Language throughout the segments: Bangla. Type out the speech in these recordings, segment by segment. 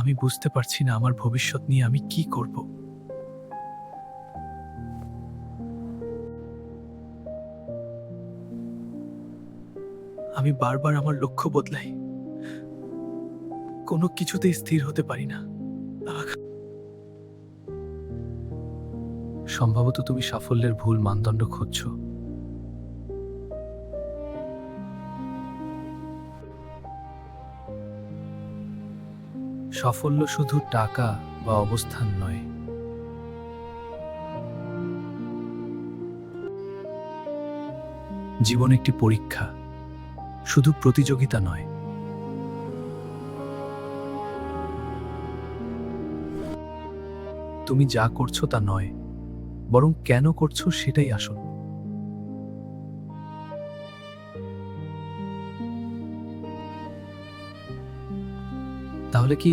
আমি বুঝতে পারছি না আমার ভবিষ্যৎ নিয়ে আমি কি করব। আমি বারবার আমার লক্ষ্য বদলাই, কোনো কিছুতেই স্থির হতে পারি না। সম্ভবত তুমি সাফল্যের ভুল মানদণ্ড খুঁজছো। সাফল্য শুধু টাকা বা অবস্থান নয়, জীবন একটি পরীক্ষা, শুধু প্রতিযোগিতা নয়। তুমি যা করছো তা নয়, বরং কেন করছো সেটাই আসল। তাহলে কি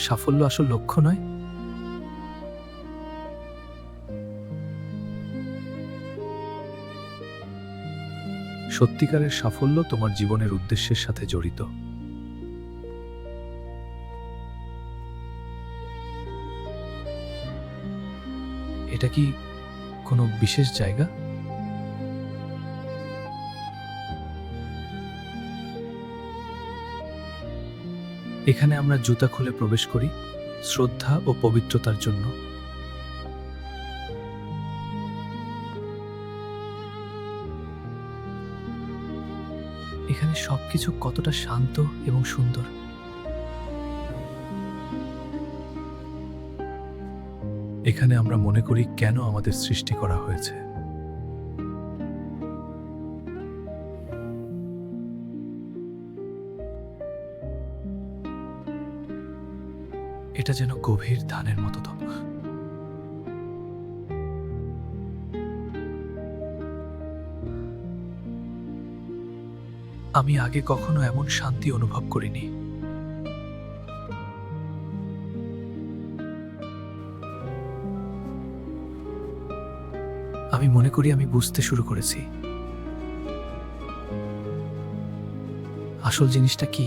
সাফল্য আসল লক্ষ্য নয়? সত্যিকারের সাফল্য তোমার জীবনের উদ্দেশ্যের সাথে জড়িত। এটা কি কোনো বিশেষ জায়গা? এখানে আমরা জুতা খুলে প্রবেশ করি শ্রদ্ধা ও পবিত্রতার জন্য। এখানে সবকিছু কতটা শান্ত এবং সুন্দর। এখানে আমরা মনে করি কেন আমাদের সৃষ্টি করা হয়েছে। এটা যেন গভীর ধ্যানের মতো। তো আমি আগে কখনো এমন শান্তি অনুভব করিনি। আমি মনে করি আমি বুঝতে শুরু করেছি আসল জিনিসটা কি।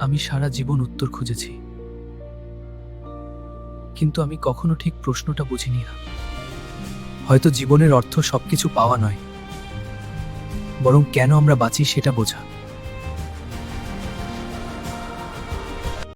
আমি সারা জীবন উত্তর খুঁজেছি, কিন্তু আমি কখনো ঠিক প্রশ্নটা বুঝিনি না। হয়তো জীবনের অর্থ সবকিছু পাওয়া নয়, বরং কেন আমরা বাঁচি সেটা বোঝা।